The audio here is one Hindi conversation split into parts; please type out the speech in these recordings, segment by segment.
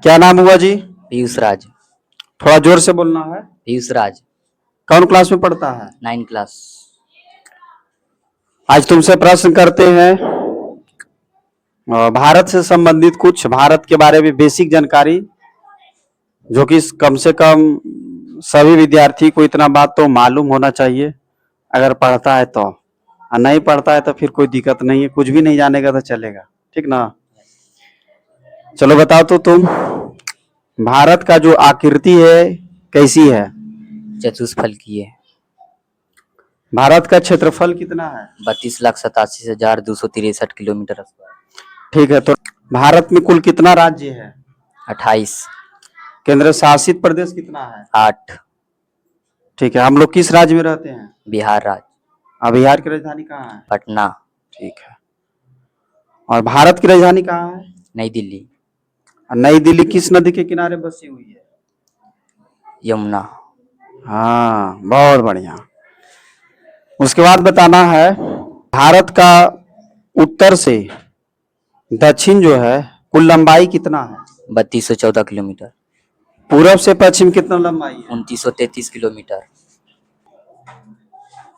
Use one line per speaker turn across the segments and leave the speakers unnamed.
क्या नाम हुआ जी?
पीयूष राज।
थोड़ा जोर से बोलना है।
पीयूष राज।
कौन क्लास में पढ़ता है?
9 क्लास।
आज तुमसे प्रश्न करते हैं भारत से संबंधित कुछ भारत के बारे में बेसिक जानकारी, जो कि कम से कम सभी विद्यार्थी को इतना बात तो मालूम होना चाहिए अगर पढ़ता है तो, और नहीं पढ़ता है तो फिर कोई दिक्कत नहीं है, कुछ भी नहीं जानेगा तो चलेगा, ठीक ना। चलो बताओ तो तुम, भारत का जो आकृति है कैसी है?
चतुष्फल की है।
भारत का क्षेत्रफल कितना है?
32,87,263 किलोमीटर स्क्वायर।
ठीक है, तो भारत में कुल कितना राज्य है?
28।
केंद्र शासित प्रदेश कितना है?
8।
ठीक है, हम लोग किस राज्य में रहते हैं?
बिहार राज्य।
और बिहार की राजधानी कहाँ है?
पटना।
ठीक है, और भारत की राजधानी कहाँ है?
नई दिल्ली।
और नई दिल्ली किस नदी के किनारे बसी हुई है?
यमुना।
हाँ, बहुत बढ़िया। उसके बाद बताना है, भारत का उत्तर से दक्षिण जो है कुल लंबाई कितना है?
3214 किलोमीटर।
पूरब से पश्चिम कितना लंबाई है?
2933 किलोमीटर।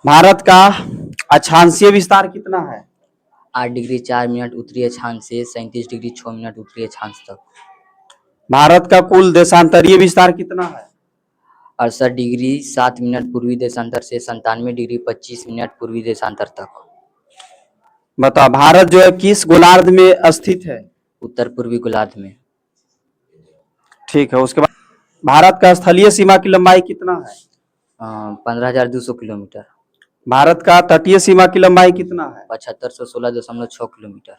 भारत का अक्षांशीय विस्तार कितना है?
8 डिग्री 4 मिनट उत्तरी अक्षांश से 37 डिग्री 6 मिनट उत्तरी अक्षांश तक।
भारत का कुल देशांतरीय विस्तार कितना है?
68 डिग्री 7 मिनट पूर्वी देशांतर से 97 डिग्री 25 मिनट पूर्वी देशांतर तक।
बताओ, भारत जो है किस गोलार्ध में स्थित है?
उत्तर पूर्वी गोलार्ध में।
ठीक है, उसके बाद भारत का स्थलीय सीमा की लंबाई कितना है?
15,200 किलोमीटर।
भारत का तटीय सीमा की लंबाई कितना है?
7516.6 किलोमीटर।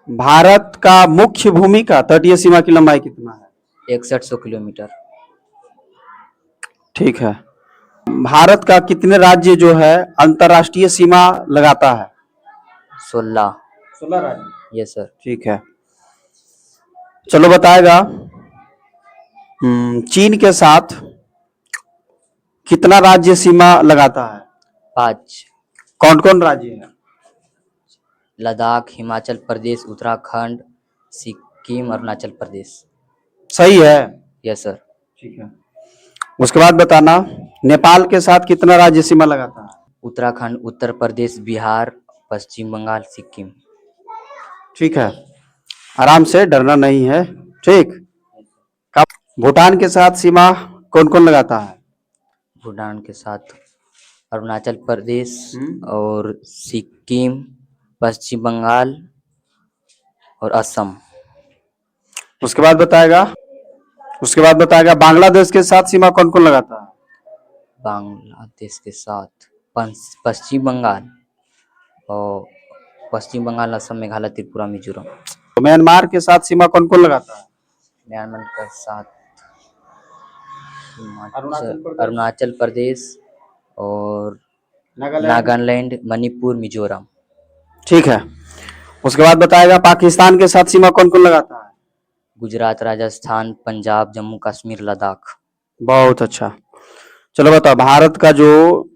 भारत का मुख्य भूमि का तटीय सीमा की लंबाई कितना है?
6100 किलोमीटर।
ठीक है, भारत का कितने राज्य जो है अंतरराष्ट्रीय सीमा लगाता है?
16।
16 राज्य।
Yes sir.
ठीक है, चलो बताएगा, चीन के साथ कितना राज्य सीमा लगाता है?
5।
कौन कौन राज्य है?
लद्दाख, हिमाचल प्रदेश, उत्तराखंड, सिक्किम, अरुणाचल प्रदेश।
सही है।
Yes sir.
ठीक है, उसके बाद बताना, नेपाल के साथ कितना राज्य सीमा लगाता है?
उत्तराखंड, उत्तर प्रदेश, बिहार, पश्चिम बंगाल, सिक्किम।
ठीक है, आराम से, डरना नहीं है। ठीक, भूटान के साथ सीमा कौन कौन लगाता है?
भूटान के साथ अरुणाचल प्रदेश और सिक्किम, पश्चिम बंगाल और असम।
उसके बाद बताएगा बांग्लादेश के साथ सीमा कौन कौन लगाता है?
बांग्लादेश के साथ पश्चिम बंगाल और असम, मेघालय, त्रिपुरा, मिजोरम।
तो म्यांमार के साथ सीमा कौन कौन लगाता है?
म्यांमार के साथ अरुणाचल प्रदेश और नागालैंड, मणिपुर, मिजोरम।
ठीक है, उसके बाद बताएगा पाकिस्तान के साथ सीमा कौन कौन लगाता है?
गुजरात, राजस्थान, पंजाब, जम्मू कश्मीर, लद्दाख।
बहुत अच्छा। चलो बताओ, भारत का जो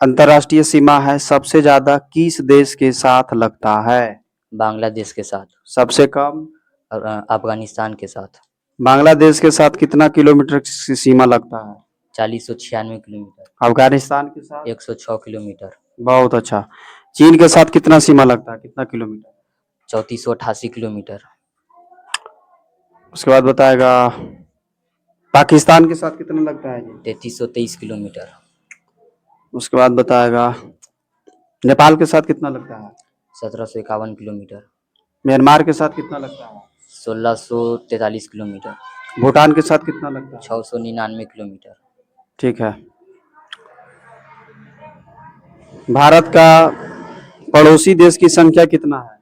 अंतरराष्ट्रीय सीमा है सबसे ज्यादा किस देश के साथ लगता है?
बांग्लादेश के साथ।
सबसे कम?
अफगानिस्तान के साथ।
बांग्लादेश के साथ कितना किलोमीटर की सीमा लगता है?
4096 किलोमीटर।
अफगानिस्तान के साथ?
106 किलोमीटर।
बहुत अच्छा। चीन के साथ कितना सीमा लगता है, कितना किलोमीटर?
3488 किलोमीटर।
उसके बाद बताएगा पाकिस्तान के साथ कितना लगता है जी?
3323 किलोमीटर।
उसके बाद बताएगा नेपाल के साथ कितना लगता है?
1751 किलोमीटर।
म्यांमार के साथ कितना लगता है?
1643 किलोमीटर।
भूटान के साथ कितना लगता है?
699 किलोमीटर।
ठीक है, भारत का पड़ोसी देश की संख्या कितना है?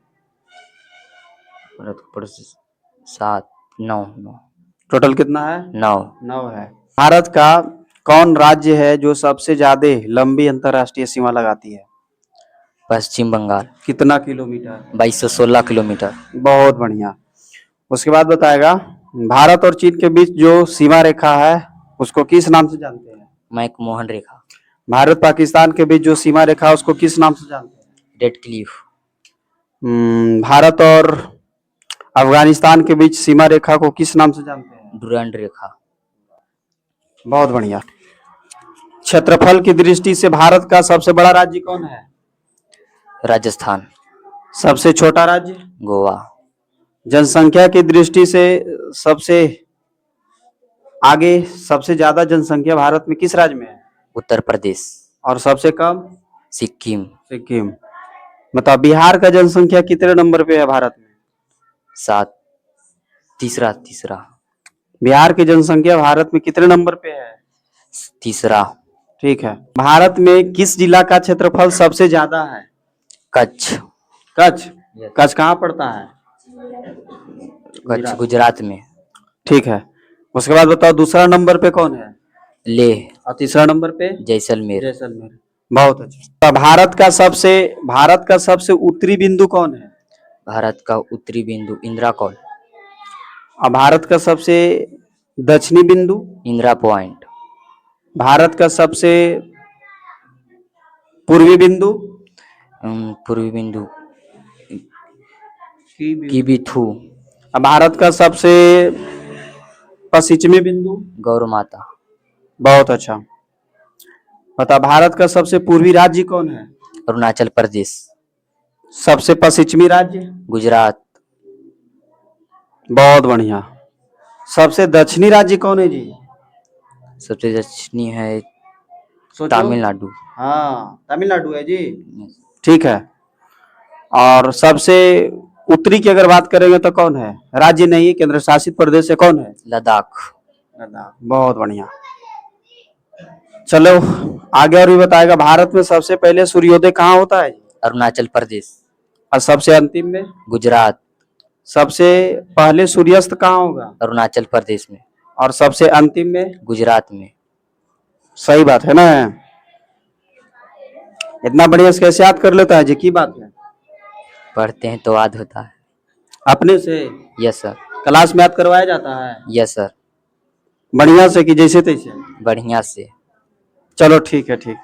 7 9 9।
टोटल कितना है?
9।
9 है। भारत का कौन राज्य है जो सबसे ज्यादा लंबी अंतरराष्ट्रीय सीमा लगाती है?
पश्चिम बंगाल।
कितना किलोमीटर?
2216 किलोमीटर।
बहुत बढ़िया। उसके बाद बताएगा भारत और चीन के बीच जो सीमा रेखा है उसको किस नाम से जानते हैं?
मैकमोहन रेखा।
भारत पाकिस्तान के बीच जो सीमा रेखा है उसको किस नाम से जानते हैं?
Red Cliff.
भारत और अफगानिस्तान के बीच सीमा रेखा को किस नाम से जानते हैं?
डुरंड रेखा।
बहुत बढ़िया। क्षेत्रफल की दृष्टि से भारत का सबसे बड़ा राज्य कौन है?
राजस्थान।
सबसे छोटा राज्य?
गोवा।
जनसंख्या की दृष्टि से सबसे आगे, सबसे ज्यादा जनसंख्या भारत में किस राज्य में है?
उत्तर प्रदेश।
और सबसे कम?
सिक्किम।
सिक्किम। मतलब बिहार का जनसंख्या कितने नंबर पे है भारत में?
7। तीसरा।
बिहार की जनसंख्या भारत में कितने नंबर पे है?
तीसरा।
ठीक है। भारत में किस जिला का क्षेत्रफल सबसे ज्यादा है?
कच्छ।
कच्छ? कच्छ कहाँ पड़ता है?
कच्छ गुजरात में।
ठीक है। उसके बाद बताओ दूसरा नंबर पे कौन है?
लेह।
और तीसरा नंबर पे?
जैसलमेर।
जैसलमेर। बहुत अच्छा। तो भारत का सबसे उत्तरी बिंदु कौन है?
भारत का उत्तरी बिंदु इंदिरा कॉल।
और भारत का सबसे दक्षिणी बिंदु?
इंदिरा पॉइंट।
भारत का सबसे पूर्वी बिंदु?
पूर्वी बिंदु किबिथू।
और भारत का सबसे पश्चिमी बिंदु?
गौर माता।
बहुत अच्छा। बता, भारत का सबसे पूर्वी राज्य कौन है?
अरुणाचल प्रदेश।
सबसे पश्चिमी राज्य?
गुजरात।
बहुत बढ़िया। सबसे दक्षिणी राज्य कौन है जी?
सबसे दक्षिणी है
सोचो।
तमिलनाडु।
हाँ, तमिलनाडु है जी। ठीक है। और सबसे उत्तरी की अगर बात करेंगे तो कौन है? राज्य नहीं, केंद्र शासित प्रदेश है, कौन है?
लद्दाख।
लद्दाख। बहुत बढ़िया। चलो आगे और भी बताएगा। भारत में सबसे पहले सूर्योदय कहाँ होता है?
अरुणाचल प्रदेश।
और सबसे अंतिम में?
गुजरात।
सबसे पहले सूर्यास्त कहाँ होगा?
अरुणाचल प्रदेश में।
और सबसे अंतिम में?
गुजरात में।
सही बात है ना? इतना बढ़िया से कैसे याद कर लेता है जी? की बात है,
पढ़ते हैं तो याद होता है।
अपने से?
Yes sir.
क्लास में याद करवाया जाता है?
Yes sir.
बढ़िया से कि जैसे तैसे?
बढ़िया से।
चलो ठीक है, ठीक।